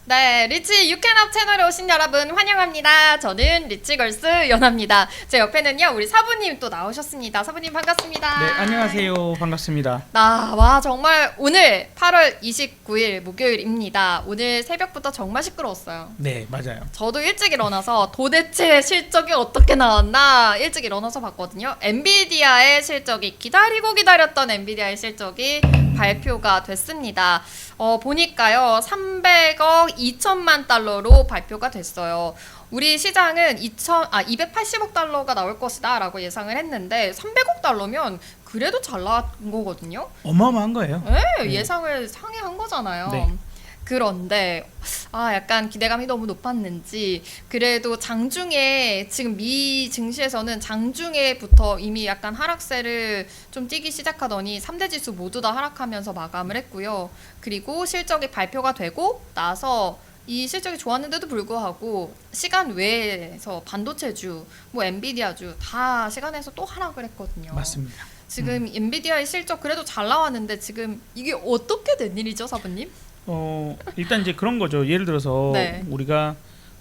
네, 리치 유캔업 채널에 오신 여러분 환영합니다. 저는 리치걸스 연아입니다. 제 옆에는요 우리 사부님 또 나오셨습니다. 사부님 반갑습니다. 네, 안녕하세요. 반갑습니다. 와 정말 오늘 8월 29일 목요일입니다. 오늘 새벽부터 정말 시끄러웠어요. 네, 맞아요. 저도 일찍 일어나서 도대체 실적이 어떻게 나왔나 일찍 일어나서 봤거든요. 엔비디아의 실적이 기다렸던 엔비디아의 실적이 발표가 됐습니다. 보니까요 300억 2천만 달러로 발표가 됐어요. 우리 시장은 280억 달러가 나올 것이다 라고 예상을 했는데 300억 달러면 그래도 잘 나온 거거든요. 어마어마한 거예요. 네, 예상을 상회한 거잖아요. 네. 그런데 약간 기대감이 너무 높았는지 그래도 장중에 지금 미 증시에서는 장중에부터 이미 약간 하락세를 좀 띄기 시작하더니 3대 지수 모두 다 하락하면서 마감을 했고요. 그리고 실적이 발표가 되고 나서 이 실적이 좋았는데도 불구하고 시간 외에서 반도체주, 뭐 엔비디아주 다 시간에서 또 하락을 했거든요. 맞습니다. 지금 엔비디아의 실적 그래도 잘 나왔는데 지금 이게 어떻게 된 일이죠, 사부님? 일단 이제 그런 거죠. 예를 들어서 네. 우리가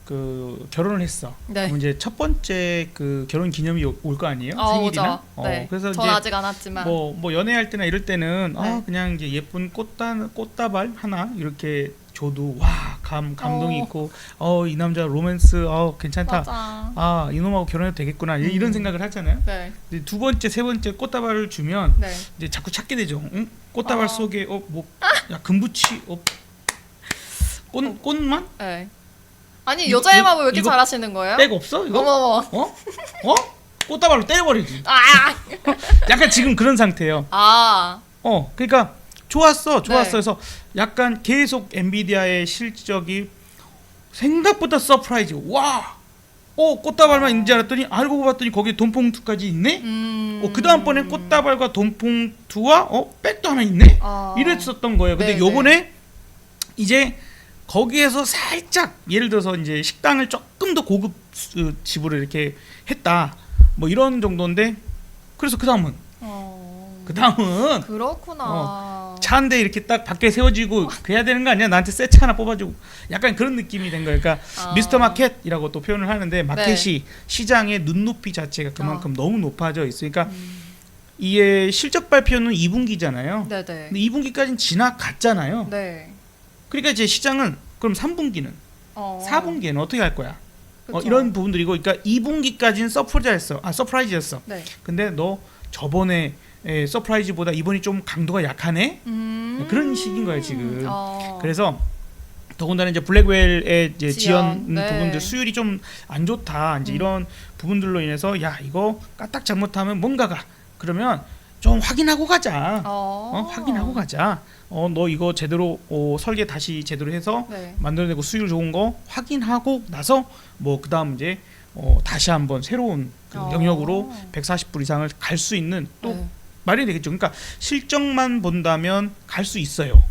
그 결혼을 했어. 네. 그럼 이제 첫 번째 그 결혼 기념이 올 거 아니에요? 생일이나. 오죠. 네. 그래서 전 이제 아직 안 왔지만. 뭐 연애할 때나 이럴 때는 네. 그냥 이제 예쁜 꽃다발 하나 이렇게 줘도 와 감동이 있고 이 남자 로맨스 괜찮다. 맞아. 이놈하고 결혼해도 되겠구나. 이런 생각을 하잖아요. 네. 근데 두 번째, 세 번째 꽃다발을 주면 네. 이제 자꾸 찾게 되죠. 응? 꽃다발 속에 금붙이 꽃만? 네. 아니 여자의 마음을 왜 이렇게 이거 잘하시는 거예요? 백 없어? 이거? 어머머. 꽃다발로 때려버리지. 약간 지금 그런 상태예요. 그러니까 좋았어. 네. 그래서 약간 계속 엔비디아의 실적이 생각보다 서프라이즈. 와. 꽃다발만 있는 줄 알았더니 알고 봤더니 거기에 돈봉투까지 있네. 그 다음번에 꽃다발과 돈봉투와 백도 하나 있네. 이랬었던 거예요. 근데 네네. 요번에 이제 거기에서 살짝 예를 들어서 이제 식당을 조금 더 고급 집으로 이렇게 했다. 뭐 이런 정도인데 그래서 그 다음은 그렇구나. 차 한 대 이렇게 딱 밖에 세워지고 그래야 되는 거 아니야? 나한테 새 차 하나 뽑아주고 약간 그런 느낌이 된 거예요. 그러니까 미스터 마켓이라고 또 표현을 하는데 마켓이 시장의 눈높이 자체가 그만큼 너무 높아져 있으니까 이게 실적 발표는 2분기잖아요. 네네. 근데 2분기까지는 지나갔잖아요. 네. 그러니까 이제 시장은 그럼 3분기는 4분기에는 어떻게 할 거야? 그쵸. 이런 부분들이고 그러니까 2분기까지는 서프라이즈였어. 네. 근데 너 저번에 서프라이즈보다 이번이 좀 강도가 약하네? 그런 식인 거예요 지금. 그래서 더군다나 이제 블랙웰의 이제 지연 네. 부분들 수율이 좀 안 좋다. 이제 이런 부분들로 인해서 야 이거 까딱 잘못하면 뭔가가 그러면 좀 확인하고 가자. 확인하고 가자. 너 이거 제대로 설계 다시 제대로 해서 네. 만들어내고 수율 좋은 거 확인하고 나서 뭐 그다음 이제 다시 한번 새로운 그 영역으로 140불 이상을 갈 수 있는 또 네. 마련이 되겠죠. 그러니까 실적만 본다면 갈 수 있어요.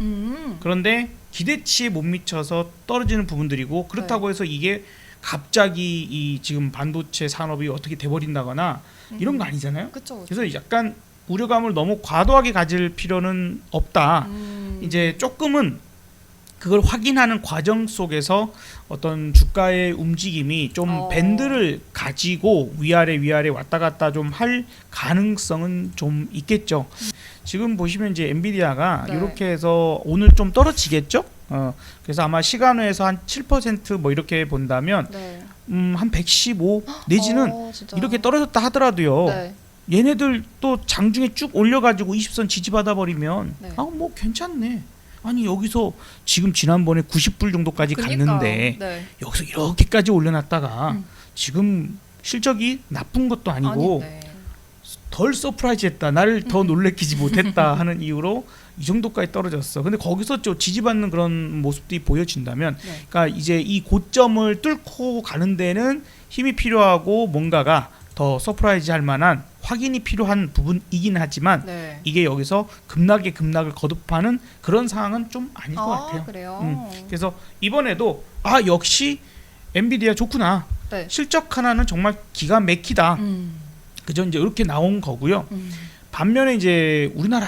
그런데 기대치에 못 미쳐서 떨어지는 부분들이고 그렇다고 해서 이게 갑자기 이 지금 반도체 산업이 어떻게 돼버린다거나 이런 거 아니잖아요. 그쵸. 그래서 약간 우려감을 너무 과도하게 가질 필요는 없다. 이제 조금은 그걸 확인하는 과정 속에서 어떤 주가의 움직임이 좀 밴드를 가지고 위아래 왔다 갔다 좀 할 가능성은 좀 있겠죠. 지금 보시면 이제 엔비디아가 이렇게 해서 오늘 좀 떨어지겠죠. 그래서 아마 시간외에서 한 7% 뭐 이렇게 본다면 한 115 내지는 이렇게 떨어졌다 하더라도요. 얘네들 또 장중에 쭉 올려가지고 20선 지지받아 버리면 뭐 괜찮네. 아니 여기서 지금 지난번에 90불 정도까지 갔는데 여기서 이렇게까지 올려놨다가 지금 실적이 나쁜 것도 아니고 덜 서프라이즈했다. 나를 더 놀래키지 못했다 하는 이유로 이 정도까지 떨어졌어. 근데 거기서 좀 지지받는 그런 모습들이 보여진다면 그러니까 이제 이 고점을 뚫고 가는 데는 힘이 필요하고 뭔가가 더 서프라이즈 할 만한 확인이 필요한 부분이긴 하지만 이게 여기서 급락을 거듭하는 그런 상황은 좀 아닐 것 같아요. 그래요? 그래서 이번에도 역시 엔비디아 좋구나. 실적 하나는 정말 기가 막히다. 그죠? 이제 이렇게 나온 거고요. 반면에 이제 우리나라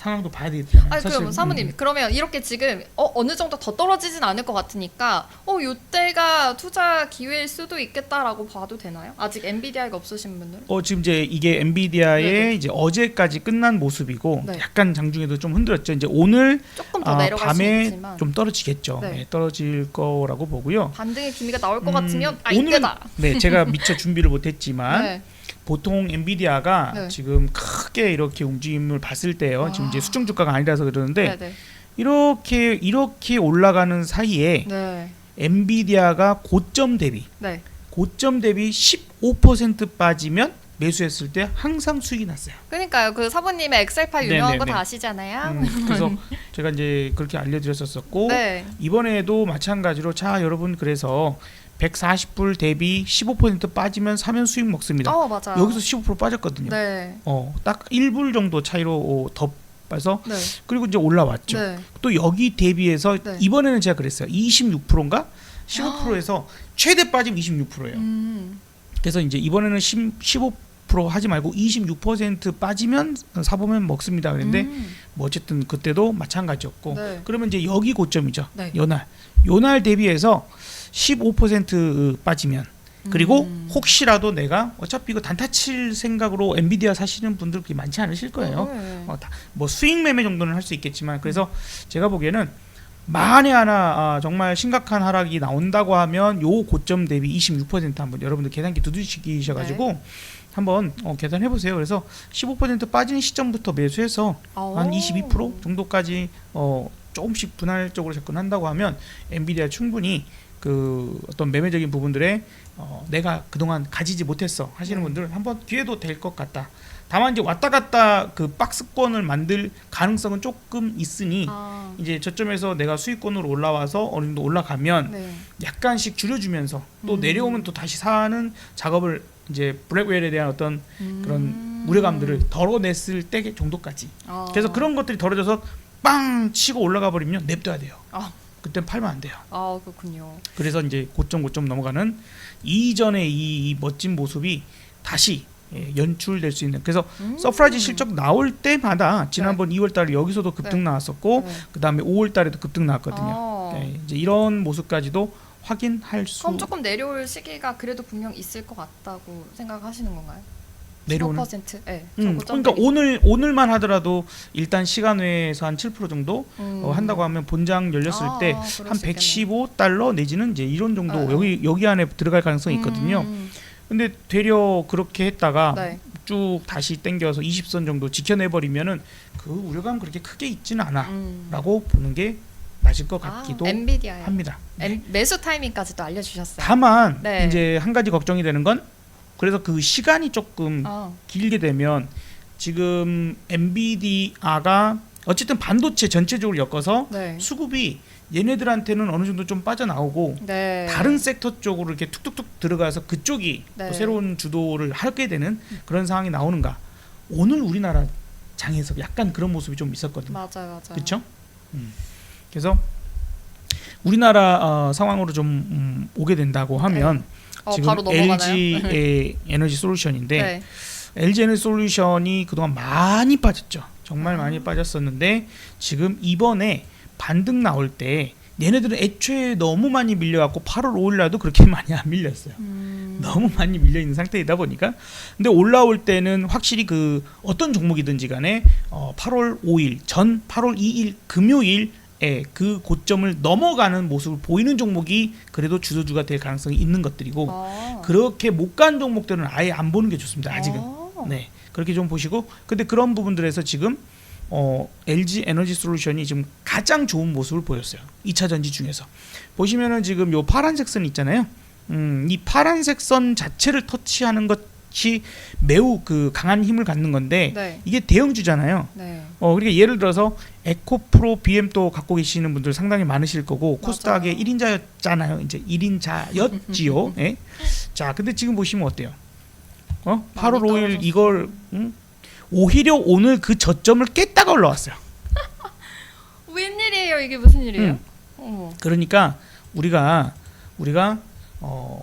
상황도 봐야 되겠잖아요. 아니 사실, 그럼 사모님 그러면 이렇게 지금 어느 정도 더 떨어지진 않을 것 같으니까 요때가 투자 기회일 수도 있겠다라고 봐도 되나요? 아직 엔비디아가 없으신 분들은? 지금 이제 이게 엔비디아의 네네. 이제 어제까지 끝난 모습이고 네. 약간 장중에도 좀 흔들었죠. 이제 오늘 조금 더 내려갈 수 밤에 있지만 좀 떨어지겠죠. 네. 네, 떨어질 거라고 보고요. 반등의 기미가 나올 것 같으면 오늘은 이때다. 네, 제가 미처 준비를 못했지만 네. 보통 엔비디아가 네. 지금 크게 이렇게 움직임을 봤을 때요. 지금 이제 수중 주가가 아니라서 그러는데 네네. 이렇게 올라가는 사이에 네. 엔비디아가 고점 대비 네. 15% 빠지면 매수했을 때 항상 수익이 났어요. 그러니까요. 그 사부님의 엑셀 파일 유명한 거 네네네. 다 아시잖아요. 그래서 제가 이제 그렇게 알려드렸었고 네. 이번에도 마찬가지로 자 여러분 그래서 140불 대비 15% 빠지면 사면 수익 먹습니다. 맞아요. 여기서 15% 빠졌거든요. 네. 딱 1불 정도 차이로 더 빠서 네. 그리고 이제 올라왔죠. 네. 또 여기 대비해서 네. 이번에는 제가 그랬어요. 26%인가 15%에서 최대 빠짐 26%예요. 그래서 이제 이번에는 15% 하지 말고 26% 빠지면 사보면 먹습니다. 그런데 뭐 어쨌든 그때도 마찬가지였고 네. 그러면 이제 여기 고점이죠. 네. 요날 대비해서 15% 빠지면 그리고 혹시라도 내가 어차피 이거 단타 칠 생각으로 엔비디아 사시는 분들 그렇게 많지 않으실 거예요. 네. 뭐 수익 매매 정도는 할 수 있겠지만 그래서 제가 보기에는 만에 하나 정말 심각한 하락이 나온다고 하면 요 고점 대비 26% 한번 여러분들 계산기 두드리시셔가지고 한번 계산해 보세요. 그래서 15% 빠진 시점부터 매수해서 한 22% 정도까지 조금씩 분할적으로 접근한다고 하면 엔비디아 충분히 그 어떤 매매적인 부분들에 내가 그동안 가지지 못했어 하시는 분들은 한번 기회도 될 것 같다. 다만 이제 왔다 갔다 그 박스권을 만들 가능성은 조금 있으니 이제 저점에서 내가 수익권으로 올라와서 어느 정도 올라가면 네. 약간씩 줄여주면서 또 내려오면 또 다시 사는 작업을 이제 블랙웰에 대한 어떤 그런 우려감들을 덜어냈을 때 정도까지. 그래서 그런 것들이 덜어져서 빵 치고 올라가 버리면 냅둬야 돼요. 그땐 팔면 안 돼요. 그렇군요. 그래서 이제 고점 넘어가는 이전의 이 멋진 모습이 다시 연출될 수 있는. 그래서 서프라이즈 실적 나올 때마다 지난번 2월달에 여기서도 급등 네. 나왔었고 네. 그 다음에 5월달에도 급등 나왔거든요. 네, 이제 이런 모습까지도 확인할 수. 그럼 조금 내려올 시기가 그래도 분명 있을 것 같다고 생각하시는 건가요? 내려오는 15%? 네. 그러니까 오늘만 하더라도 일단 시간외에서 한 7% 정도 한다고 하면 본장 열렸을 때 한 115달러 내지는 이제 이런 정도 여기 안에 들어갈 가능성이 있거든요. 근데 되려 그렇게 했다가 네. 쭉 다시 땡겨서 20선 정도 지켜내 버리면은 그 우려감 그렇게 크게 있지는 않아라고 보는 게 맞을 것 같기도 엔비디아요. 합니다. 매수 타이밍까지도 알려주셨어요. 다만 네. 이제 한 가지 걱정이 되는 건 그래서 그 시간이 조금 길게 되면 지금 엔비디아가 어쨌든 반도체 전체적으로 엮어서 네. 수급이 얘네들한테는 어느 정도 좀 빠져나오고 네. 다른 섹터 쪽으로 이렇게 툭툭툭 들어가서 그쪽이 네. 또 새로운 주도를 하게 되는 그런 상황이 나오는가. 오늘 우리나라 장에서 약간 그런 모습이 좀 있었거든요. 맞아요. 그렇죠? 그래서 우리나라 상황으로 좀 오게 된다고 하면 지금 바로 넘어가나요? LG의 에너지 솔루션인데 네. LG 에너지 솔루션이 그동안 많이 빠졌죠. 정말 많이 빠졌었는데 지금 이번에 반등 나올 때 얘네들은 애초에 너무 많이 밀려갖고 8월 5일날도 그렇게 많이 안 밀렸어요. 너무 많이 밀려 있는 상태이다 보니까. 근데 올라올 때는 확실히 그 어떤 종목이든지 간에 8월 5일 전 8월 2일 금요일 그 고점을 넘어가는 모습을 보이는 종목이 그래도 주도주가 될 가능성이 있는 것들이고 그렇게 못 간 종목들은 아예 안 보는 게 좋습니다. 아직은. 네, 그렇게 좀 보시고. 근데 그런 부분들에서 지금 LG 에너지 솔루션이 지금 가장 좋은 모습을 보였어요. 2차 전지 중에서 보시면은 지금 요 파란색 선 있잖아요. 이 파란색 선 자체를 터치하는 것이 매우 그 강한 힘을 갖는 건데 네. 이게 대형주잖아요. 네. 그러니까 예를 들어서 에코프로 BM도 갖고 계시는 분들 상당히 많으실 거고 코스닥의 1인자였잖아요. 이제 1인자였지요. 예? 자, 근데 지금 보시면 어때요? 8월 5일 이걸 오히려 오늘 그 저점을 깼다가 올라왔어요. 웬일이에요? 이게 무슨 일이에요? 그러니까 우리가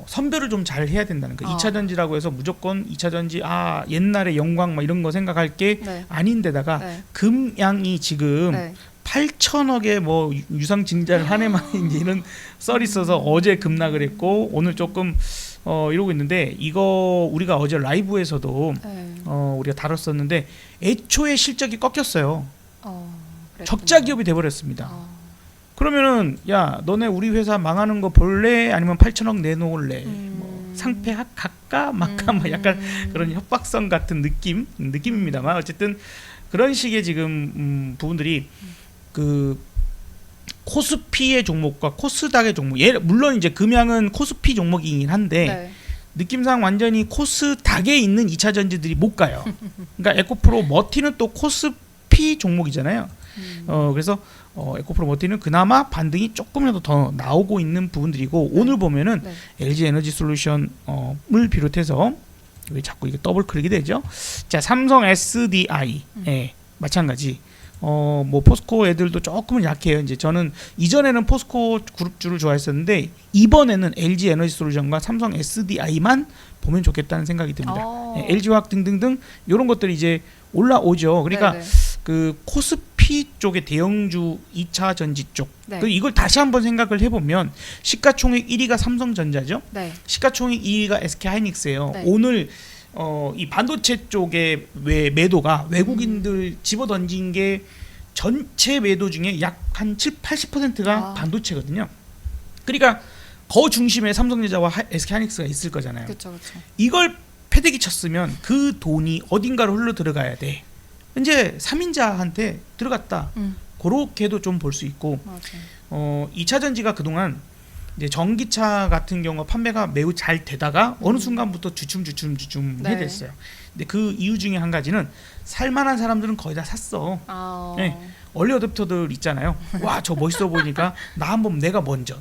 선별을 좀 잘 해야 된다는 거. 2차 전지라고 해서 무조건 2차 전지 옛날의 영광 막 이런 거 생각할 게 네. 아닌데다가 네. 금양이 지금 네. 8천억의 뭐 유상 증자를 한 해만 이제 이런 썰이 있어서 어제 급락을 했고 오늘 조금 이러고 있는데 이거 우리가 어제 라이브에서도 네. 우리가 다뤘었는데 애초에 실적이 꺾였어요. 그랬구나. 적자 기업이 돼버렸습니다. 그러면은 야 너네 우리 회사 망하는 거 볼래? 아니면 8천억 내놓을래? 뭐 상패 갈까 말까 뭐 약간 그런 협박성 같은 느낌입니다만 어쨌든 그런 식의 지금 부분들이 그 코스피의 종목과 코스닥의 종목 물론 이제 금양은 코스피 종목이긴 한데 네. 느낌상 완전히 코스닥에 있는 2차 전지들이 못 가요. 그러니까 에코프로 머티는 또 코스피 종목이잖아요. 그래서 에코프로 머티는 그나마 반등이 조금이라도 더 나오고 있는 부분들이고 오늘 보면은 네. LG 에너지 솔루션을 비롯해서 왜 자꾸 이게 더블 클릭이 되죠? 자, 삼성 SDI 마찬가지. 뭐 포스코 애들도 조금은 약해요. 이제 저는 이전에는 포스코 그룹주를 좋아했었는데 이번에는 LG 에너지 솔루션과 삼성 SDI만 보면 좋겠다는 생각이 듭니다. LG화학 등등등 이런 것들이 이제 올라오죠. 그러니까 네네. 그 코스피 쪽의 대형주 2차 전지 쪽. 네. 이걸 다시 한번 생각을 해보면 시가총액 1위가 삼성전자죠. 네. 시가총액 2위가 SK하이닉스예요. 네. 오늘 이 반도체 쪽의 매도가 외국인들 집어던진 게 전체 매도 중에 약 한 80%가 반도체거든요. 그러니까 그 중심에 삼성전자와 SK하이닉스가 있을 거잖아요. 그렇죠, 그렇죠. 이걸 패대기 쳤으면 그 돈이 어딘가로 흘러 들어가야 돼. 이제 3인자한테 들어갔다. 그렇게도 좀 볼 수 있고 맞아요. 2차 전지가 그동안 이제 전기차 같은 경우 판매가 매우 잘 되다가 어느 순간부터 주춤 네. 해댔어요. 근데 그 이유 중에 한 가지는 살만한 사람들은 거의 다 샀어. 네. 얼리 어댑터들 있잖아요. 와, 저 멋있어 보이니까 나 한번 내가 먼저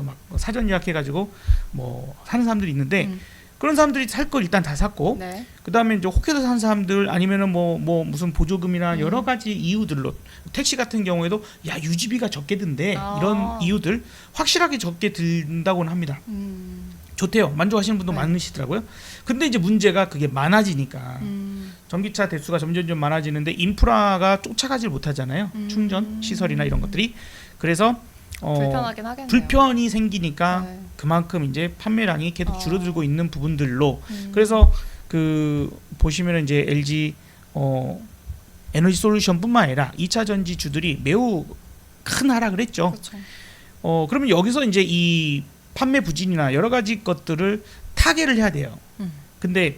막 사전 예약해가지고 뭐 사는 사람들이 있는데 그런 사람들이 살 걸 일단 다 샀고 네. 그다음에 이제 혹해서 산 사람들 아니면은 뭐 무슨 보조금이나 여러 가지 이유들로 택시 같은 경우에도 야 유지비가 적게 든대 이런 이유들 확실하게 적게 든다고는 합니다. 좋대요. 만족하시는 분도 네. 많으시더라고요. 근데 이제 문제가 그게 많아지니까 전기차 대수가 점점 많아지는데 인프라가 쫓아가질 못하잖아요. 충전 시설이나 이런 것들이. 그래서 불편하긴 하겠네요. 불편이 생기니까 네. 그만큼 이제 판매량이 계속 줄어들고 있는 부분들로 그래서 그 보시면은 이제 LG 에너지 솔루션뿐만 아니라 2차 전지주들이 매우 큰 하락을 했죠. 그렇죠. 그러면 여기서 이제 이 판매 부진이나 여러 가지 것들을 타개를 해야 돼요. 근데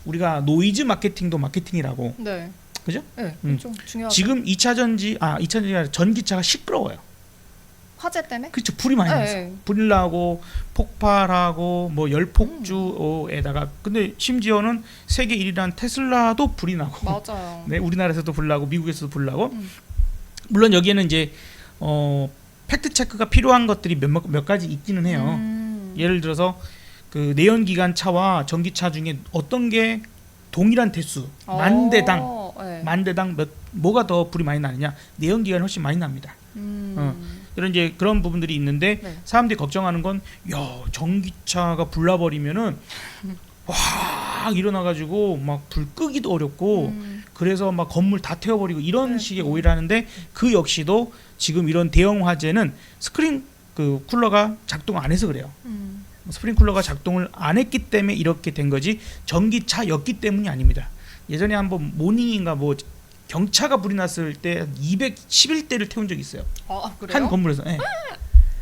우리가 노이즈 마케팅도 마케팅이라고. 네. 그죠? 네. 좀 중요하죠. 지금 2차 전지가 전기차가 시끄러워요. 화재 때문에? 그렇죠. 불이 많이 나서. 네. 불 나고 폭발하고 뭐 열폭주에다가 근데 심지어는 세계 1위란 테슬라도 불이 나고. 맞아요. 네, 우리나라에서도 불 나고 미국에서도 불 나고. 물론 여기에는 이제 팩트 체크가 필요한 것들이 몇 가지 있기는 해요. 예를 들어서 그 내연기관 차와 전기차 중에 어떤 게 동일한 대수 만대당 네. 만대당 뭐가 더 불이 많이 나느냐? 내연기관이 훨씬 많이 납니다. 이런 이제 그런 부분들이 있는데 네. 사람들이 걱정하는 건 야 전기차가 불나버리면은 확 일어나가지고 막 불 끄기도 어렵고 그래서 막 건물 다 태워버리고 이런 네. 식의 오해를 하는데 그 역시도 지금 이런 대형 화재는 스크린 그 쿨러가 작동 안 해서 그래요. 스프링쿨러가 작동을 안 했기 때문에 이렇게 된 거지 전기차였기 때문이 아닙니다. 예전에 한번 모닝인가 뭐 경차가 불이 났을 때 211대를 태운 적이 있어요. 그래요? 한 건물에서. 네.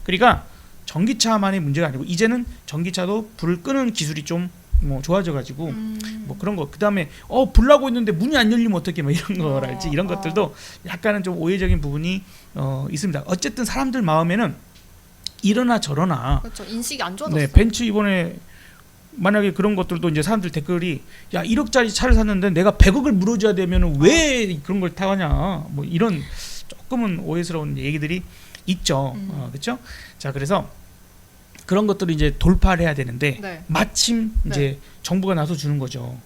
그러니까 전기차만의 문제가 아니고 이제는 전기차도 불을 끄는 기술이 좀 뭐 좋아져가지고 뭐 그런 거. 그다음에 불 나고 있는데 문이 안 열리면 어떻게 뭐 이런 거랄지 이런 것들도 약간은 좀 오해적인 부분이 있습니다. 어쨌든 사람들 마음에는 이러나 저러나 그렇죠. 인식이 안 좋아졌어요. 네, 벤츠 이번에 만약에 그런 것들도 이제 사람들 댓글이 야 1억짜리 차를 샀는데 내가 100억을 물어줘야 되면은 왜 그런 걸 타냐 뭐 이런 조금은 오해스러운 얘기들이 있죠. 그렇죠? 자, 그래서 그런 것들을 이제 돌파를 해야 되는데 네. 마침 이제 네. 정부가 나서 주는 거죠.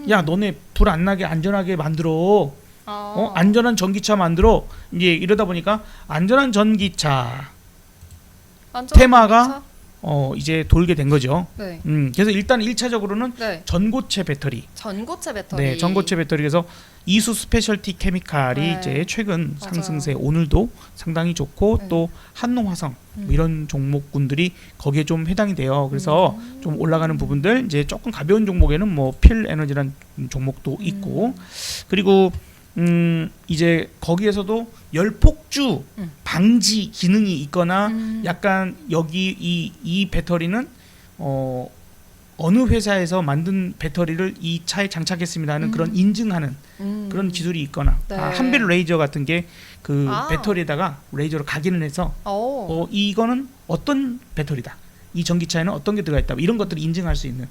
야, 너네 불 안 나게 안전하게 만들어. 안전한 전기차 만들어. 이제 이러다 보니까 안전한 전기차 테마가 이제 돌게 된 거죠. 네. 그래서 일단 1차적으로는 네. 전고체 배터리. 전고체 배터리. 네, 전고체 배터리에서 이수 스페셜티 케미칼이 네. 이제 최근 맞아요. 상승세 오늘도 상당히 좋고 네. 또 한농화성 뭐 이런 종목군들이 거기에 좀 해당이 돼요. 그래서 좀 올라가는 부분들 이제 조금 가벼운 종목에는 뭐 필 에너지란 종목도 있고 그리고 이제 거기에서도 열폭주 방지 기능이 있거나 약간 여기 이 배터리는 어느 회사에서 만든 배터리를 이 차에 장착했습니다 하는 그런 인증하는 그런 기술이 있거나 네. 한빌 레이저 같은 게 그 아. 배터리에다가 레이저로 각인을 해서 오. 이거는 어떤 배터리다. 이 전기차에는 어떤 게 들어가 있다. 이런 것들을 인증할 수 있는.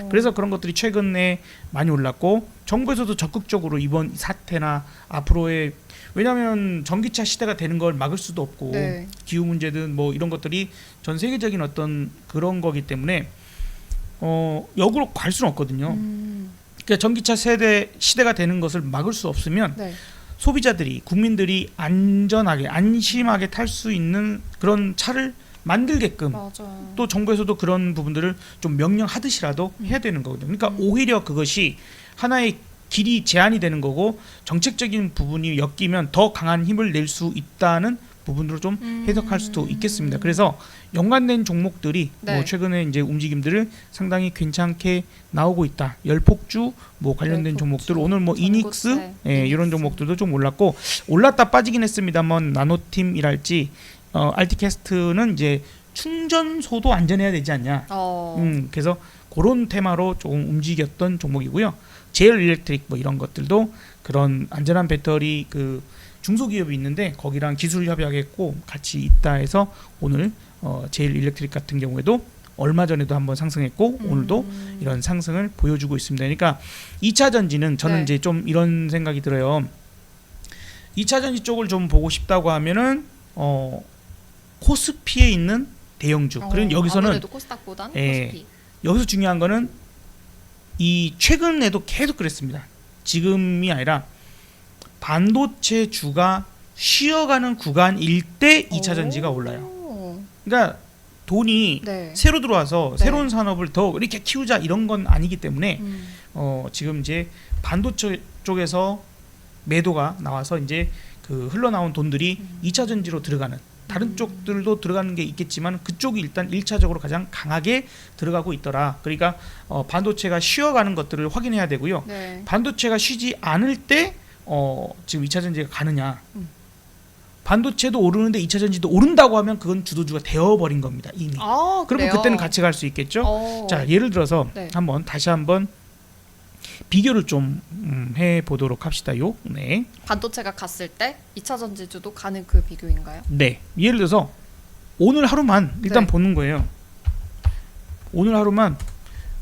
그래서 그런 것들이 최근에 많이 올랐고 정부에서도 적극적으로 이번 사태나 앞으로의 왜냐하면 전기차 시대가 되는 걸 막을 수도 없고 네. 기후 문제든 뭐 이런 것들이 전 세계적인 어떤 그런 거기 때문에 역으로 갈 수는 없거든요. 그러니까 전기차 시대가 되는 것을 막을 수 없으면 네. 소비자들이 국민들이 안전하게 안심하게 탈 수 있는 그런 차를 만들게끔 맞아. 또 정부에서도 그런 부분들을 좀 명령하듯이라도 해야 되는 거거든요. 그러니까 오히려 그것이 하나의 길이 제한이 되는 거고 정책적인 부분이 엮이면 더 강한 힘을 낼 수 있다는 부분으로 좀 해석할 수도 있겠습니다. 그래서 연관된 종목들이 네. 뭐 최근에 이제 움직임들을 상당히 괜찮게 나오고 있다. 열폭주 뭐 관련된 열폭주, 종목들 오늘 뭐 이닉스 전고체, 예, 이런 이닉스. 종목들도 좀 올랐고 올랐다 빠지긴 했습니다만 나노팀이랄지 알티캐스트는 이제 충전소도 안전해야 되지 않냐. 그래서 그런 테마로 조금 움직였던 종목이고요. 제일 일렉트릭 뭐 이런 것들도 그런 안전한 배터리 그 중소기업이 있는데 거기랑 기술 협약했고 같이 있다 해서 오늘 제일 일렉트릭 같은 경우에도 얼마 전에도 한번 상승했고 오늘도 이런 상승을 보여주고 있습니다. 그러니까 2차 전지는 저는 네. 이제 좀 이런 생각이 들어요. 2차 전지 쪽을 좀 보고 싶다고 하면은 코스피에 있는 대형주. 그리고 여기서는 아무래도 코스닥보다는 예. 코스피. 여기서 중요한 거는 이 최근에도 계속 그랬습니다. 지금이 아니라 반도체 주가 쉬어가는 구간일 때 2차 전지가 올라요. 그러니까 돈이 네. 새로 들어와서 네. 새로운 산업을 더 이렇게 키우자 이런 건 아니기 때문에 지금 이제 반도체 쪽에서 매도가 나와서 이제 그 흘러나온 돈들이 2차 전지로 들어가는 다른 쪽들도 들어가는 게 있겠지만 그쪽이 일단 1차적으로 가장 강하게 들어가고 있더라. 그러니까 반도체가 쉬어가는 것들을 확인해야 되고요. 네. 반도체가 쉬지 않을 때 지금 2차 전지가 가느냐. 반도체도 오르는데 2차 전지도 오른다고 하면 그건 주도주가 되어버린 겁니다. 이미. 그러면 그래요? 그때는 같이 갈 수 있겠죠. 자, 예를 들어서 네. 다시 한번 비교를 좀 해보도록 합시다요. 네. 반도체가 갔을 때 2차 전지주도 가는 그 비교인가요? 네. 예를 들어서 오늘 하루만 일단 네. 보는 거예요. 오늘 하루만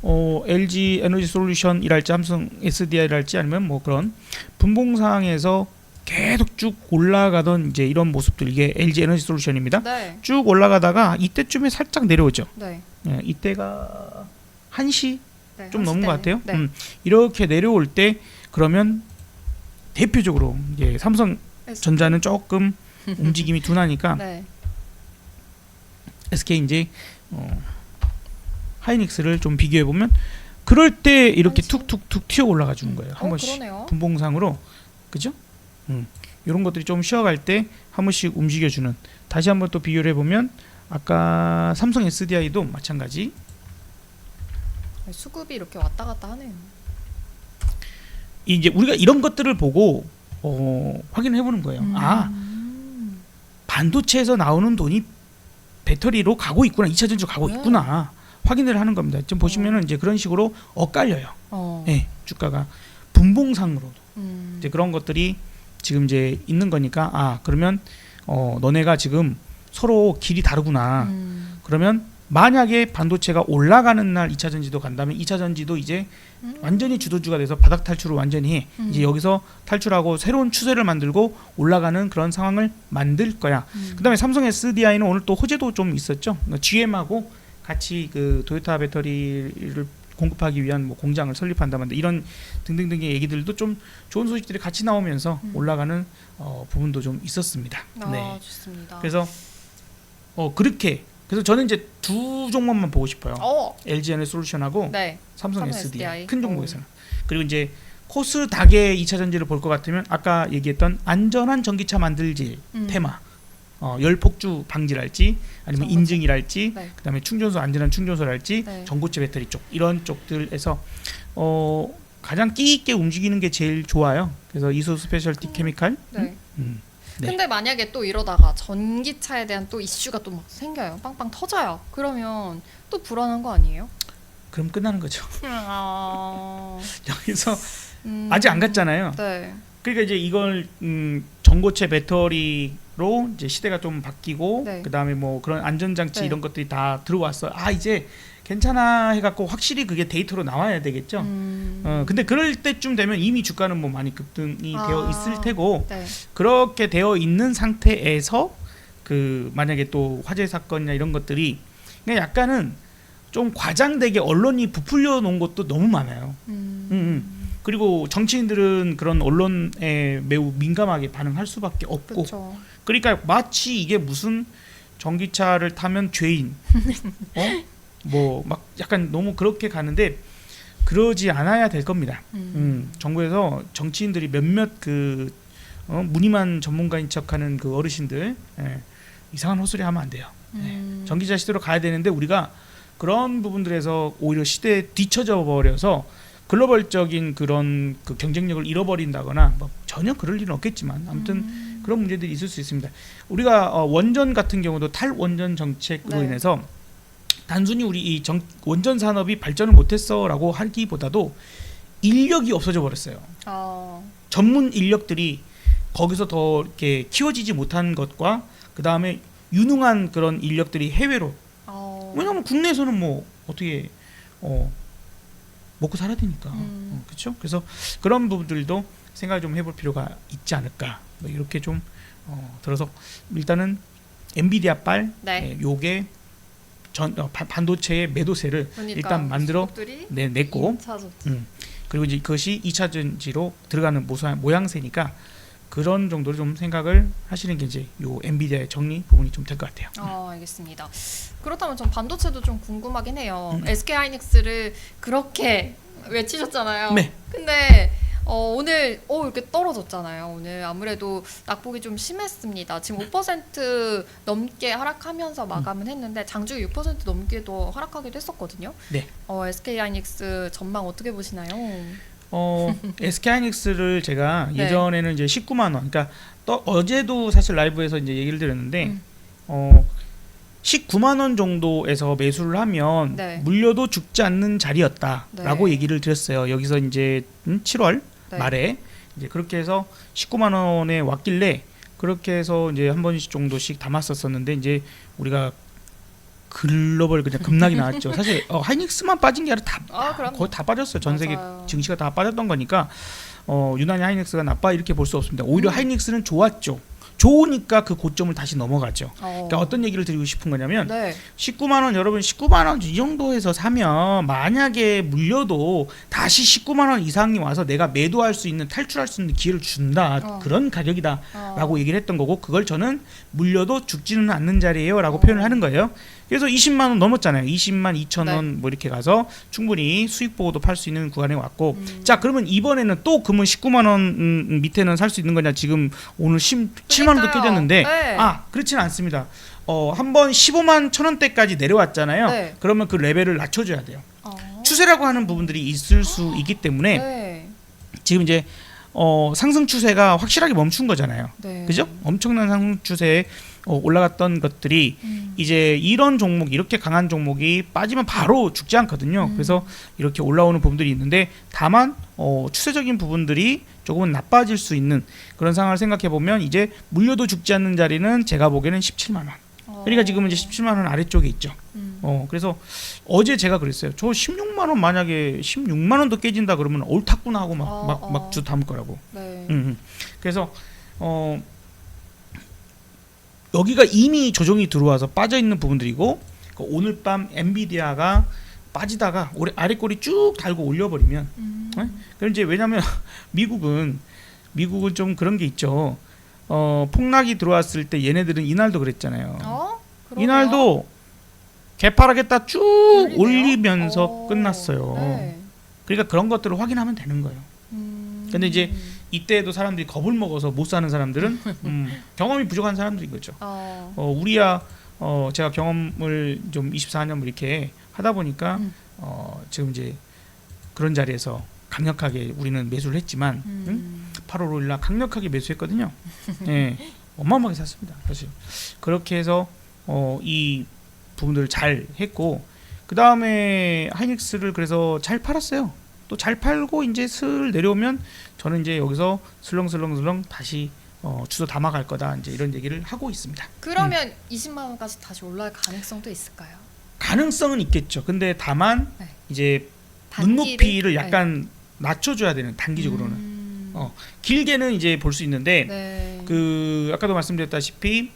LG 에너지 솔루션이랄지 삼성 SDI랄지 아니면 뭐 그런 분봉상에서 계속 쭉 올라가던 이제 이런 모습들 이게 LG 에너지 솔루션입니다. 네. 쭉 올라가다가 이때쯤에 살짝 내려오죠. 네. 예, 이때가 1시 네. 좀 넘은 것 같아요. 네. 이렇게 내려올 때 그러면 대표적으로 이제 삼성전자는 조금 움직임이 둔하니까 네. SK 이제 하이닉스를 좀 비교해 보면 그럴 때 이렇게 한시. 툭툭툭 튀어 올라가 주는 거예요. 한 번씩 그러네요. 분봉상으로 그죠? 이런 것들이 좀 쉬어갈 때 한 번씩 움직여주는. 다시 한번 또 비교를 해보면 아까 삼성 SDI도 마찬가지. 수급이 이렇게 왔다 갔다 하네요. 이제 우리가 이런 것들을 보고 확인을 해보는 거예요. 아, 반도체에서 나오는 돈이 배터리로 가고 있구나, 2차 전지로 가고 네. 있구나 확인을 하는 겁니다. 지금 보시면은 이제 그런 식으로 엇갈려요. 예, 주가가 분봉상으로도 이제 그런 것들이 지금 이제 있는 거니까 아 그러면 너네가 지금 서로 길이 다르구나. 그러면 만약에 반도체가 올라가는 날 2차 전지도 간다면 2차 전지도 이제 완전히 주도주가 돼서 바닥 탈출을 완전히 해. 이제 여기서 탈출하고 새로운 추세를 만들고 올라가는 그런 상황을 만들 거야. 그다음에 삼성 SDI는 오늘 또 호재도 좀 있었죠. GM하고 같이 그 도요타 배터리를 공급하기 위한 뭐 공장을 설립한다면 이런 등등등의 얘기들도 좀 좋은 소식들이 같이 나오면서 올라가는 부분도 좀 있었습니다. 아, 네. 좋습니다. 그래서 그렇게 그래서 저는 이제 두 종목만 보고 싶어요. LG 에너솔루션하고 네. 삼성 삼성 SDI SDI. 큰 종목에서는. 그리고 이제 코스닥의 2차 전지를 볼 것 같으면 아까 얘기했던 안전한 전기차 만들기 테마, 열 폭주 방지랄지 아니면 전고체. 인증이랄지 네. 그다음에 충전소 안전한 충전소랄지 네. 전고체 배터리 쪽 이런 쪽들에서 가장 끼 있게 움직이는 게 제일 좋아요. 그래서 이수 스페셜티 케미칼. 네. 네. 근데 만약에 또 이러다가 전기차에 대한 또 이슈가 또 막 생겨요. 빵빵 터져요. 그러면 또 불안한 거 아니에요? 그럼 끝나는 거죠. 아... 여기서 아직 안 갔잖아요. 네. 그러니까 이제 이걸 전고체 배터리로 이제 시대가 좀 바뀌고 네. 그다음에 뭐 그런 안전장치 네. 이런 것들이 다 들어왔어요. 아 이제 괜찮아 해갖고 확실히 그게 데이터로 나와야 되겠죠. 근데 그럴 때쯤 되면 이미 주가는 뭐 많이 급등이 되어 있을 테고 네. 그렇게 되어 있는 상태에서 그 만약에 또 화재 사건이나 이런 것들이 그냥 약간은 좀 과장되게 언론이 부풀려 놓은 것도 너무 많아요. 그리고 정치인들은 그런 언론에 매우 민감하게 반응할 수밖에 없고 그쵸. 그러니까 마치 이게 무슨 전기차를 타면 죄인 뭐 막 약간 너무 그렇게 가는데 그러지 않아야 될 겁니다. 정부에서 정치인들이 몇몇 그 무늬만 전문가인 척하는 그 어르신들 이상한 헛소리 하면 안 돼요. 전기차 시대로 가야 되는데 우리가 그런 부분들에서 오히려 시대에 뒤처져 버려서 글로벌적인 그런 그 경쟁력을 잃어버린다거나 뭐 전혀 그럴 일은 없겠지만 아무튼 그런 문제들이 있을 수 있습니다. 우리가 원전 같은 경우도 탈원전 정책으로 네. 인해서 단순히 우리 이 원전 산업이 발전을 못했어라고 하기보다도 인력이 없어져 버렸어요. 전문 인력들이 거기서 더 이렇게 키워지지 못한 것과 그 다음에 유능한 그런 인력들이 해외로 왜냐하면 국내에서는 뭐 어떻게 먹고 살아야 되니까 그렇죠? 그래서 그런 부분들도 생각을 좀 해볼 필요가 있지 않을까 뭐 이렇게 좀 들어서 일단은 엔비디아 빨 네. 요게 반도체의 매도세를 그러니까 일단 만들어 냈고 그리고 이제 그것이 2차 전지로 들어가는 모양새니까 그런 정도로 좀 생각을 하시는 게 이제 요 엔비디아의 정리 부분이 좀 될 것 같아요. 알겠습니다. 그렇다면 전 반도체도 좀 궁금하긴 해요. SK 하이닉스를 그렇게 외치셨잖아요. 네. 근데 오늘 이렇게 떨어졌잖아요. 오늘 아무래도 낙폭이 좀 심했습니다. 지금 5% 넘게 하락하면서 마감은 했는데 장중에 6% 넘게도 하락하기도 했었거든요. 네. SK 하이닉스 전망 어떻게 보시나요? SK 하이닉스를 제가 네. 예전에는 이제 19만 원, 그러니까 어제도 사실 라이브에서 이제 얘기를 드렸는데 19만 원 정도에서 매수를 하면 네. 물려도 죽지 않는 자리였다라고 네. 얘기를 드렸어요. 여기서 이제 7월 네. 말에 이제 그렇게 해서 19만 원에 왔길래 그렇게 해서 이제 한 번씩 정도씩 담았었었는데 이제 우리가 글로벌 그냥 급락이 나왔죠. 사실 하이닉스만 빠진 게 아니라 거의 다 빠졌어요. 전 세계 맞아요. 증시가 다 빠졌던 거니까 유난히 하이닉스가 나빠 이렇게 볼 수 없습니다. 오히려 하이닉스는 좋았죠. 좋으니까 그 고점을 다시 넘어가죠. 그러니까 어떤 얘기를 드리고 싶은 거냐면 네. 19만 원 여러분 19만 원 이 정도에서 사면 만약에 물려도 다시 19만 원 이상이 와서 내가 매도할 수 있는 탈출할 수 있는 기회를 준다. 그런 가격이다라고 얘기를 했던 거고 그걸 저는 물려도 죽지는 않는 자리예요라고 표현을 하는 거예요. 그래서 20만 원 넘었잖아요. 20만 2천 원 뭐 이렇게 가서 충분히 수익 보고도 팔 수 있는 구간에 왔고 자 그러면 이번에는 또 그러면 19만 원 밑에는 살 수 있는 거냐 지금 오늘 7만 원도 깨졌는데 네. 그렇지는 않습니다. 한번 15만 1천 원대까지 내려왔잖아요. 네. 그러면 그 레벨을 낮춰줘야 돼요. 추세라고 하는 부분들이 있을 수 있기 때문에 네. 지금 이제 상승 추세가 확실하게 멈춘 거잖아요. 네. 그죠? 엄청난 상승 추세에 올라갔던 것들이 이제 이런 종목 이렇게 강한 종목이 빠지면 바로 죽지 않거든요. 그래서 이렇게 올라오는 부분들이 있는데 다만 추세적인 부분들이 조금은 나빠질 수 있는 그런 상황을 생각해 보면 이제 물려도 죽지 않는 자리는 제가 보기에는 17만 원. 그러니까 지금 이제 17만 원 아래쪽에 있죠. 그래서 어제 제가 그랬어요. 저 16만 원 만약에 16만 원도 깨진다 그러면 옳다구나 하고 막 주 담을 거라고. 네. 그래서 여기가 이미 조정이 들어와서 빠져 있는 부분들이고 오늘 밤 엔비디아가 빠지다가 아래 꼬리 쭉 달고 올려버리면 그럼 이제 왜냐하면 미국은 좀 그런 게 있죠. 폭락이 들어왔을 때 얘네들은 이날도 그랬잖아요. 그러네요. 이날도 개파락에다 쭉 올리네요. 올리면서 끝났어요. 네. 그러니까 그런 것들을 확인하면 되는 거예요. 근데 이제 이때도 사람들이 겁을 먹어서 못 사는 사람들은 경험이 부족한 사람들인 거죠. 우리야 제가 경험을 좀 24년 이렇게 하다 보니까 지금 이제 그런 자리에서 강력하게 우리는 매수를 했지만 8월 5일 날 강력하게 매수했거든요. 예, 어마어마하게 샀습니다. 사실 그렇게 해서 이 부분들을 잘 했고 그 다음에 하이닉스를 그래서 잘 팔았어요. 또 잘 팔고 이제 슬 내려오면 저는 이제 여기서 슬렁슬렁 다시 주소 담아갈 거다 이제 이런 얘기를 하고 있습니다. 그러면 20만 원까지 다시 올라갈 가능성도 있을까요? 가능성은 있겠죠. 근데 다만 네. 이제 단기를- 눈높이를 약간 낮춰줘야 되는 단기적으로는 길게는 이제 볼 수 있는데 네. 그 아까도 말씀드렸다시피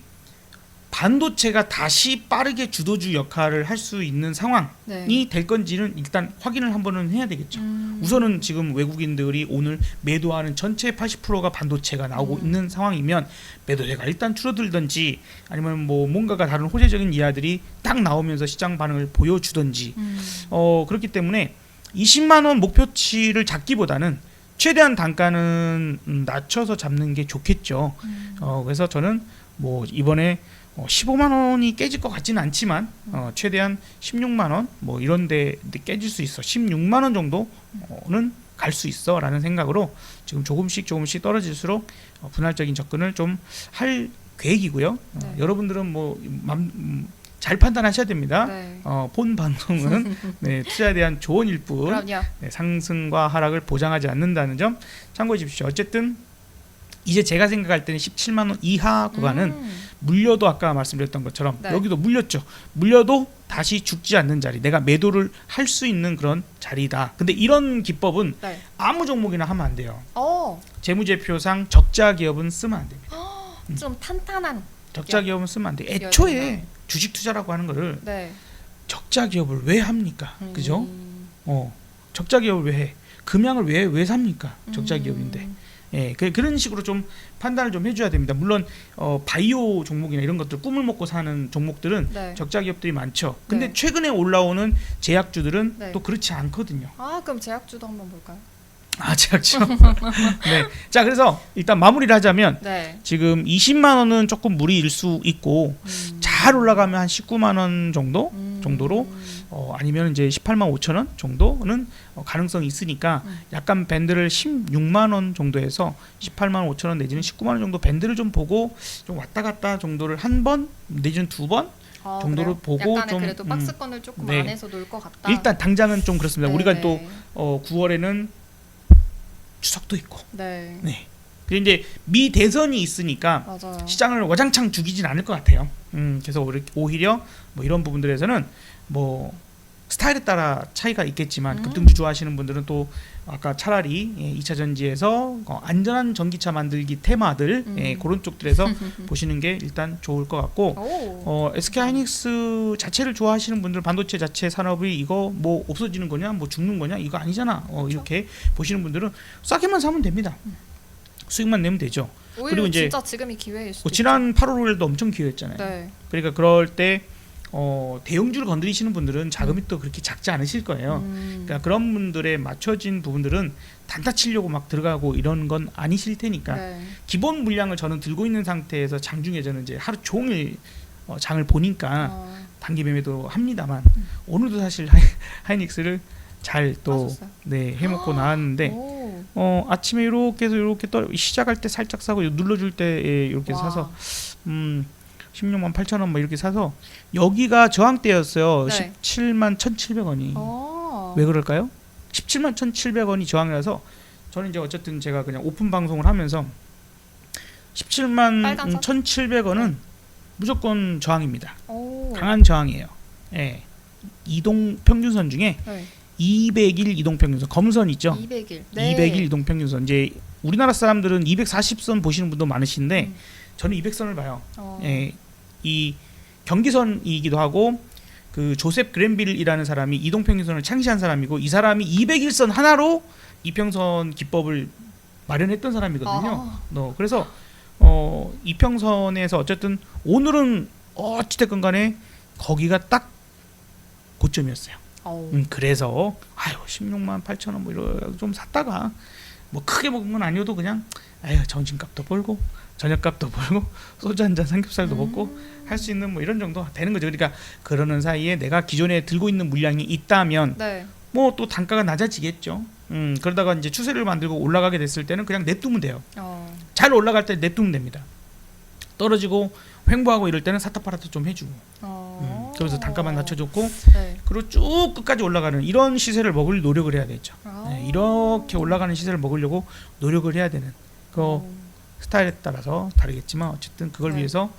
반도체가 다시 빠르게 주도주 역할을 할 수 있는 상황이 네. 될 건지는 일단 확인을 한번은 해야 되겠죠. 우선은 지금 외국인들이 오늘 매도하는 전체 80%가 반도체가 나오고 있는 상황이면 매도세가 일단 줄어들든지 아니면 뭐 뭔가가 다른 호재적인 이하들이 딱 나오면서 시장 반응을 보여주든지 그렇기 때문에 20만 원 목표치를 잡기보다는 최대한 단가는 낮춰서 잡는 게 좋겠죠. 그래서 저는 뭐 이번에 15만 원이 깨질 것 같지는 않지만 최대한 16만 원 뭐 이런데 깨질 수 있어. 16만 원 정도는 갈 수 있어라는 생각으로 지금 조금씩 떨어질수록 분할적인 접근을 좀 할 계획이고요. 네. 여러분들은 뭐 잘 판단하셔야 됩니다. 네. 본 방송은 네, 투자에 대한 조언일 뿐 그럼요. 네, 상승과 하락을 보장하지 않는다는 점 참고해 주십시오. 어쨌든 이제 제가 생각할 때는 17만 원 이하 구간은 물려도 아까 말씀드렸던 것처럼 네. 여기도 물렸죠. 물려도 다시 죽지 않는 자리, 내가 매도를 할 수 있는 그런 자리다. 근데 이런 기법은 네. 아무 종목이나 하면 안 돼요. 재무제표상 적자 기업은 쓰면 안 됩니다. 좀 탄탄한. 적자 기업은 쓰면 안 돼요. 기업이구나. 애초에 주식 투자라고 하는 거를 네. 적자 기업을 왜 합니까? 그죠? 적자 기업을 왜 해? 금양을 왜 삽니까? 적자 기업인데. 예, 그런 식으로 좀 판단을 좀 해줘야 됩니다. 물론 바이오 종목이나 이런 것들 꿈을 먹고 사는 종목들은 네. 적자 기업들이 많죠. 근데 네. 최근에 올라오는 제약주들은 네. 또 그렇지 않거든요. 그럼 제약주도 한번 볼까요? 제약주. 네. 자, 그래서 일단 마무리를 하자면 네. 지금 20만 원은 조금 무리일 수 있고 잘 올라가면 한 19만 원 정도로 아니면 이제 18만 5천 원 정도는 가능성이 있으니까 약간 밴드를 16만 원 정도에서 18만 5천 원 내지는 19만 원 정도 밴드를 좀 보고 좀 왔다 갔다 정도를 한 번 내지는 두 번 정도로 그래요? 보고 약간의 좀 그래도 박스권을 조금 네. 안에서 놓을 것 같다. 일단 당장은 좀 그렇습니다. 네, 우리가 네. 또 9월에는 추석도 있고 네. 네. 그리고 이제 미 대선이 있으니까 맞아요. 시장을 와장창 죽이진 않을 것 같아요. 그래서 오히려 뭐 이런 부분들에서는 뭐 스타일에 따라 차이가 있겠지만 급등주 좋아하시는 분들은 또 아까 차라리 2차 전지에서 안전한 전기차 만들기 테마들 그런 쪽들에서 보시는 게 일단 좋을 것 같고 SK 하이닉스 자체를 좋아하시는 분들 반도체 자체 산업이 이거 뭐 없어지는 거냐 뭐 죽는 거냐 이거 아니잖아 이렇게 보시는 분들은 싸게만 사면 됩니다. 수익만 내면 되죠. 오히려 그리고 이제 진짜 지금이 기회일 수도 지난 8월 5일도 엄청 기회였잖아요. 네. 그러니까 그럴 때 대형주를 건드리시는 분들은 자금이 또 그렇게 작지 않으실 거예요. 그러니까 그런 분들에 맞춰진 부분들은 단타 치려고 막 들어가고 이런 건 아니실 테니까 네. 기본 물량을 저는 들고 있는 상태에서 장중에 저는 이제 하루 종일 장을 보니까 단기 매매도 합니다만 오늘도 사실 하이닉스를 잘 또 해먹고 나왔는데 아침에 이렇게 해서 이렇게 시작할 때 살짝 사고 눌러줄 때 이렇게 사서 16만 8천 원 뭐 이렇게 사서 여기가 저항대였어요. 네. 17만 1,700원이 왜 그럴까요? 17만 1,700원이 저항이라서 저는 이제 어쨌든 제가 그냥 오픈 방송을 하면서 17만 1,700원은 무조건 저항입니다. 강한 저항이에요. 예. 이동 평균선 중에 200일 이동 평균선 검선 있죠? 200일. 200일 이동 평균선. 이제 우리나라 사람들은 240선 보시는 분도 많으신데 저는 200선을 봐요. 예, 이 경기선이기도 하고 그 조셉 그랜빌이라는 사람이 이동평균선을 창시한 사람이고 이 사람이 201선 하나로 이평선 기법을 마련했던 사람이거든요. 그래서 이평선에서 어쨌든 오늘은 어찌됐건 간에 거기가 딱 고점이었어요. 어우. 그래서 16만 8천 원 뭐 이런 좀 샀다가 뭐 크게 먹은 건 아니어도 그냥 점심값도 벌고 저녁값도 벌고 소주 한 잔 삼겹살도 먹고 할 수 있는 뭐 이런 정도 되는 거죠. 그러니까 그러는 사이에 내가 기존에 들고 있는 물량이 있다면 네. 뭐 또 단가가 낮아지겠죠. 그러다가 이제 추세를 만들고 올라가게 됐을 때는 그냥 냅두면 돼요. 잘 올라갈 때 냅두면 됩니다. 떨어지고 횡보하고 이럴 때는 사타 파라타 좀 해주고 그래서 단가만 낮춰줬고 네. 그리고 쭉 끝까지 올라가는 이런 시세를 먹을 노력을 해야 되죠. 네, 이렇게 올라가는 시세를 먹으려고 노력을 해야 되는 그 스타일에 따라서 다르겠지만 어쨌든 그걸 네. 위해서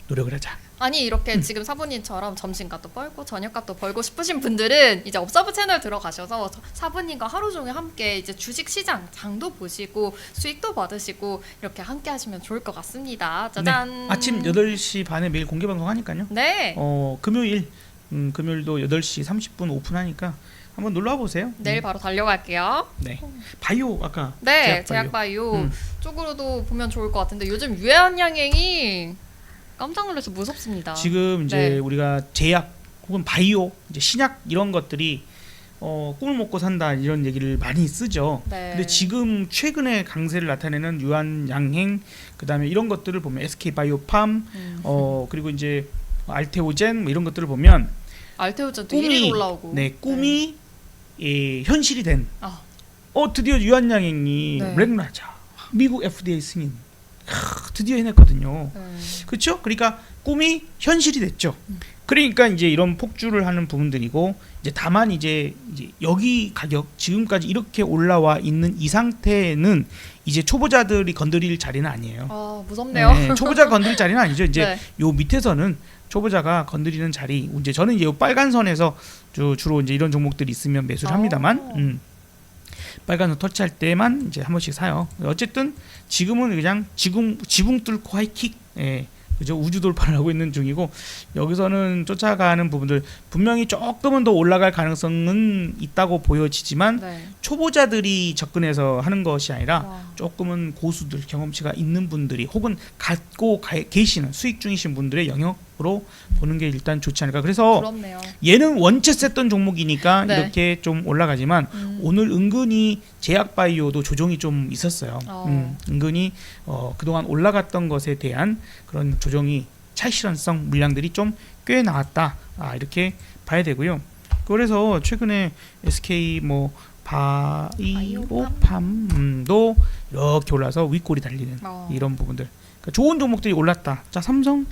노력을 하자. 아니 이렇게 지금 사부님처럼 점심값도 벌고 저녁값도 벌고 싶으신 분들은 이제 업서브 채널 들어가셔서 사부님과 하루 종일 함께 이제 주식 시장 장도 보시고 수익도 받으시고 이렇게 함께 하시면 좋을 것 같습니다. 짜잔. 네, 아침 8시 반에 매일 공개 방송하니까요. 네. 금요일도 8시 30분 오픈하니까 한번 놀러 와 보세요. 내일 바로 달려갈게요. 네. 바이오 아까 네, 제약바이오 쪽으로도 보면 좋을 것 같은데 요즘 유해한양행이 깜짝 놀라서 무섭습니다. 지금 이제 네. 우리가 제약 혹은 바이오, 이제 신약 이런 것들이 꿈을 먹고 산다 이런 얘기를 많이 쓰죠. 네. 근데 지금 최근에 강세를 나타내는 유한양행, 그다음에 이런 것들을 보면 SK 바이오팜, 그리고 이제 알테오젠 뭐 이런 것들을 보면 알테오젠도 1위 올라오고. 네, 꿈이 현실이 된. 아. 드디어 유한양행이 네. 렉라자 미국 FDA 승인. 드디어 해냈거든요. 그렇죠? 그러니까 꿈이 현실이 됐죠. 그러니까 이제 이런 폭주를 하는 부분들이고 이제 다만 이제 여기 가격 지금까지 이렇게 올라와 있는 이 상태는 이제 초보자들이 건드릴 자리는 아니에요. 아, 무섭네요. 네, 초보자가 건드릴 자리는 아니죠. 이제 네. 요 밑에서는 초보자가 건드리는 자리. 이제 저는 이제 요 빨간 선에서 주로 이제 이런 종목들이 있으면 매수를 합니다만. 빨간 선 터치할 때만 이제 한 번씩 사요. 어쨌든 지금은 그냥 지붕 뚫고 하이킥, 그죠? 우주 돌파를 하고 있는 중이고 여기서는 쫓아가는 부분들 분명히 조금은 더 올라갈 가능성은 있다고 보여지지만 네. 초보자들이 접근해서 하는 것이 아니라 와. 조금은 고수들 경험치가 있는 분들이 혹은 갖고 계시는 수익 중이신 분들의 영역으로 보는 게 일단 좋지 않을까. 그래서 부럽네요. 얘는 원체 셌던 종목이니까 네. 이렇게 좀 올라가지만 오늘 은근히 제약바이오도 조정이 좀 있었어요. 은근히 그동안 올라갔던 것에 대한 그런 조정이 차익실현성 물량들이 좀 꽤 나왔다. 이렇게 봐야 되고요. 그래서 최근에 SK 뭐 바이오팜도 이렇게 올라서 윗골이 달리는 이런 부분들. 그러니까 좋은 종목들이 올랐다. 자, 삼성,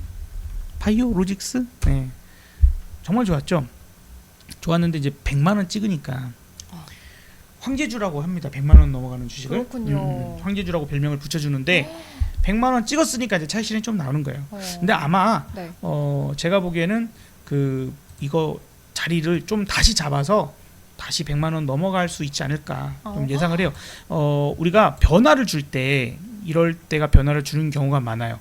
바이오로직스, 네, 정말 좋았죠. 좋았는데 이제 100만 원 찍으니까 황제주라고 합니다. 100만 원 넘어가는 주식을. 그렇군요. 황제주라고 별명을 붙여주는데 100만 원 찍었으니까 이제 차익실현이 좀 나오는 거예요. 근데 아마 네. 제가 보기에는 이거 자리를 좀 다시 잡아서 다시 100만 원 넘어갈 수 있지 않을까 좀 예상을 해요. 우리가 변화를 줄 때 이럴 때가 변화를 주는 경우가 많아요.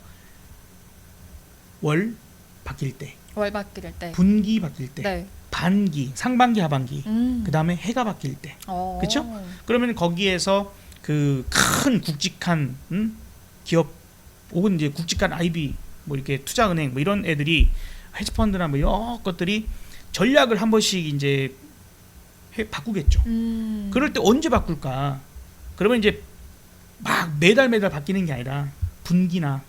월 바뀔 때, 월 바뀔 때. 분기 바뀔 때, 네. 반기, 상반기, 하반기, 그 다음에 해가 바뀔 때. 그렇죠? 그러면 거기에서 그 큰 굵직한 기업 혹은 이제 굵직한 IB 뭐 이렇게 투자은행 뭐 이런 애들이 헤지펀드나 뭐 이런 것들이 전략을 한 번씩 이제 바꾸겠죠. 그럴 때 언제 바꿀까? 그러면 이제 막 매달 바뀌는 게 아니라 분기나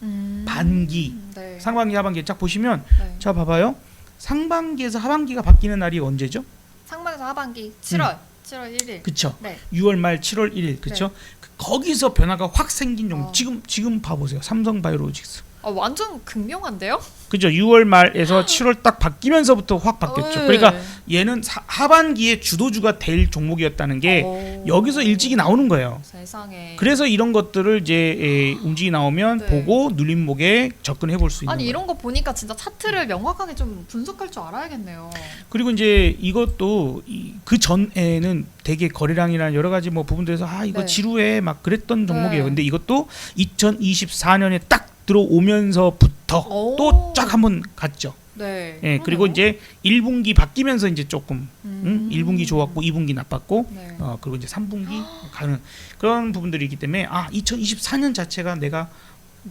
반기, 네. 상반기, 하반기 쫙 보시면 네. 자 봐봐요. 상반기에서 하반기가 바뀌는 날이 언제죠? 상반기에서 하반기 7월 1일. 그쵸. 네. 6월 말 7월 1일 그쵸. 거기서 변화가 확 생긴 종목. 지금 봐보세요. 삼성바이오로직스. 완전 극명한데요? 그죠. 6월 말에서 7월 딱 바뀌면서부터 확 바뀌었죠. 그러니까 얘는 하반기에 주도주가 될 종목이었다는 게 여기서 일찍이 나오는 거예요. 세상에. 그래서 이런 것들을 이제 움직이 나오면 네. 보고 눌림목에 접근해 볼 수 있는 아니 거예요. 이런 거 보니까 진짜 차트를 명확하게 좀 분석할 줄 알아야겠네요. 그리고 이제 이것도 그 전에는 되게 거래량이나 여러 가지 뭐 부분들에서 이거 네. 지루해 막 그랬던 종목이에요. 네. 근데 이것도 2024년에 딱 들어오면서부터 또 쫙 한번 갔죠. 네. 예, 그리고 이제 1분기 바뀌면서 이제 조금 1분기 좋았고 2분기 나빴고 네. 그리고 이제 3분기 가는 그런 부분들이 있기 때문에 2024년 자체가 내가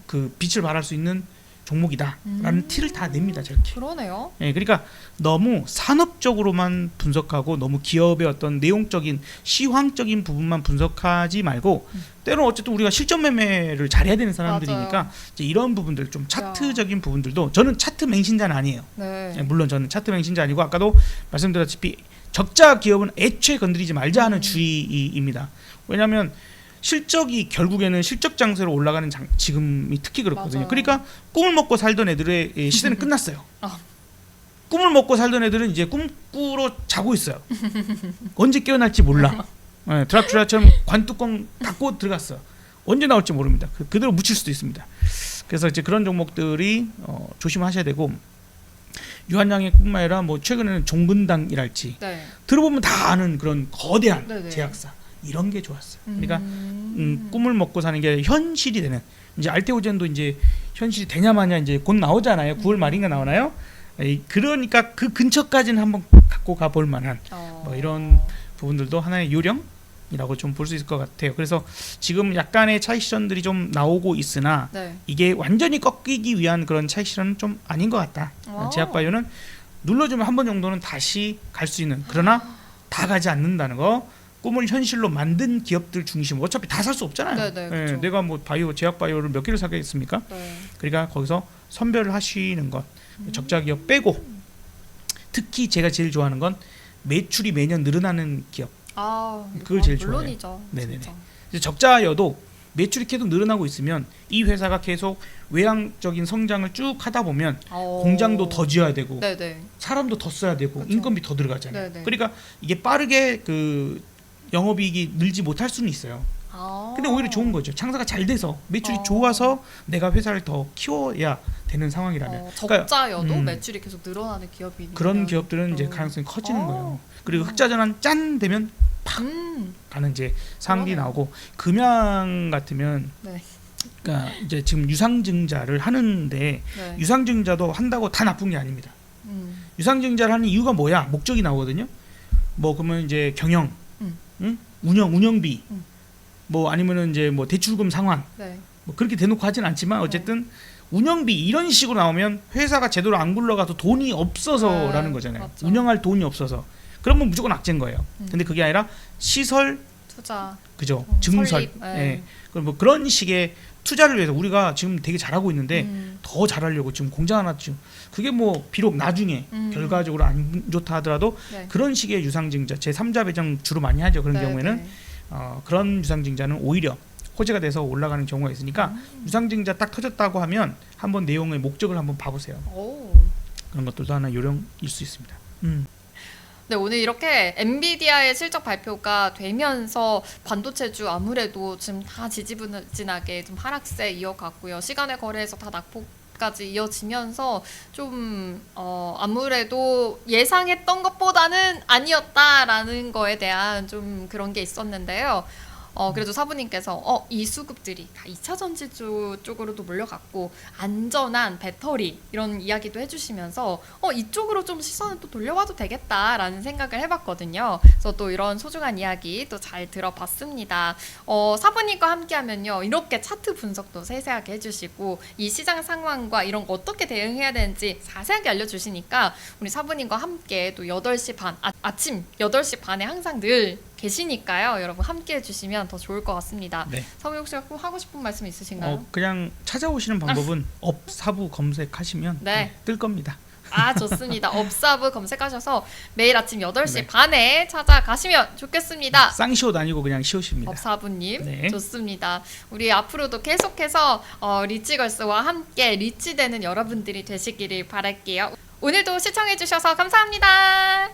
그 빛을 발할 수 있는 종목이다라는 티를 다 냅니다. 저렇게. 그러네요. 예, 그러니까 너무 산업적으로만 분석하고 너무 기업의 어떤 내용적인 시황적인 부분만 분석하지 말고 때로는 어쨌든 우리가 실전 매매를 잘해야 되는 사람들이니까 맞아요. 이제 이런 부분들 좀 차트적인 부분들도 저는 차트 맹신자는 아니에요. 네. 예, 물론 저는 차트 맹신자 아니고 아까도 말씀드렸다시피 적자 기업은 애초에 건드리지 말자 하는 주의입니다. 왜냐하면 실적이 결국에는 실적 장세로 올라가는 지금이 특히 그렇거든요. 맞아요. 그러니까 꿈을 먹고 살던 애들의 시대는 끝났어요. 아. 꿈을 먹고 살던 애들은 이제 꿈꾸러 자고 있어요. 언제 깨어날지 몰라. 네, 드라큘라처럼 관뚜껑 닫고 들어갔어. 언제 나올지 모릅니다. 그대로 묻힐 수도 있습니다. 그래서 이제 그런 종목들이 조심하셔야 되고 유한양의뿐만 아니라 뭐 최근에는 종근당이랄지 네. 들어보면 다 아는 그런 거대한 네네. 제약사 이런 게 좋았어요. 그러니까 꿈을 먹고 사는 게 현실이 되는 이제 알테오젠도 이제 현실이 되냐 마냐 이제 곧 나오잖아요. 9월 말인가 나오나요? 그러니까 그 근처까지는 한번 갖고 가볼 만한 뭐 이런 부분들도 하나의 요령이라고 좀 볼 수 있을 것 같아요. 그래서 지금 약간의 차익 실현들이 좀 나오고 있으나 네. 이게 완전히 꺾이기 위한 그런 차익 실현은 좀 아닌 것 같다. 제약바이오는 눌러주면 한 번 정도는 다시 갈 수 있는 그러나 다 가지 않는다는 거. 꿈을 현실로 만든 기업들 중심으로 어차피 다 살 수 없잖아요. 네네, 그렇죠. 내가 뭐 제약바이오를 몇 개를 사겠습니까? 네. 그러니까 거기서 선별을 하시는 것 적자 기업 빼고 특히 제가 제일 좋아하는 건 매출이 매년 늘어나는 기업. 그걸 제일 좋아해요. 물론이죠. 네네네. 진짜. 이제 적자여도 매출이 계속 늘어나고 있으면 이 회사가 계속 외향적인 성장을 쭉 하다 보면 공장도 더 지어야 되고 네네. 사람도 더 써야 되고 그쵸. 인건비 더 들어가잖아요. 네네. 그러니까 이게 빠르게 그 영업이익이 늘지 못할 수는 있어요. 근데 오히려 좋은 거죠. 장사가 잘 돼서 매출이 좋아서 내가 회사를 더 키워야 되는 상황이라면 적자여도 매출이 계속 늘어나는 기업이 그런 기업들은 이제 가능성이 커지는 거예요. 그리고 흑자전환 짠 되면 팍 가는 이제 상황이 나오고 금양 같으면 네. 그러니까 이제 지금 유상증자를 하는데 네. 유상증자도 한다고 다 나쁜 게 아닙니다. 유상증자를 하는 이유가 뭐야? 목적이 나오거든요. 뭐 그러면 이제 경영, 응? 운영비, 뭐 아니면은 이제 뭐 대출금 상환, 네. 뭐 그렇게 대놓고 하진 않지만 어쨌든 운영비 이런 식으로 나오면 회사가 제대로 안 굴러가서 돈이 없어서라는 거잖아요. 맞죠. 운영할 돈이 없어서 그러면 무조건 악재인 거예요. 근데 그게 아니라 시설, 투자, 그죠? 증설, 설립, 예. 그럼 뭐 그런 식의 투자를 위해서 우리가 지금 되게 잘하고 있는데 더 잘하려고 지금 공장 하나 지금 그게 뭐 비록 나중에 결과적으로 안 좋다 하더라도 네. 그런 식의 유상증자 제3자 배정 주로 많이 하죠. 그런 네, 경우에는 네. 그런 유상증자는 오히려 호재가 돼서 올라가는 경우가 있으니까 유상증자 딱 터졌다고 하면 한번 내용의 목적을 한번 봐보세요. 그런 것들도 하나 요령일 수 있습니다. 네, 오늘 이렇게 엔비디아의 실적 발표가 되면서 반도체주 아무래도 지금 다 지지부진하게 좀 하락세 이어갔고요. 시간의 거래에서 다 낙폭까지 이어지면서 좀 아무래도 예상했던 것보다는 아니었다라는 거에 대한 좀 그런 게 있었는데요. 그래도 사부님께서 이 수급들이 다 2차 전지 쪽으로도 몰려갔고 안전한 배터리 이런 이야기도 해주시면서 이쪽으로 좀 시선을 또 돌려봐도 되겠다라는 생각을 해봤거든요. 그래서 또 이런 소중한 이야기 또 잘 들어봤습니다. 사부님과 함께하면요 이렇게 차트 분석도 세세하게 해주시고 이 시장 상황과 이런 거 어떻게 대응해야 되는지 자세하게 알려주시니까 우리 사부님과 함께 또 8시 반 아침 8시 반에 항상 늘 계시니까요. 여러분 함께 해주시면 더 좋을 것 같습니다. 네. 사부 혹시 하고 싶은 말씀 있으신가요? 그냥 찾아오시는 방법은 업사부 검색하시면 네. 뜰 겁니다. 좋습니다. 업사부 검색하셔서 매일 아침 8시 네. 반에 찾아가시면 좋겠습니다. 쌍시옷 아니고 그냥 시옷입니다. 업사부님 네. 좋습니다. 우리 앞으로도 계속해서 리치걸스와 함께 리치되는 여러분들이 되시기를 바랄게요. 오늘도 시청해주셔서 감사합니다.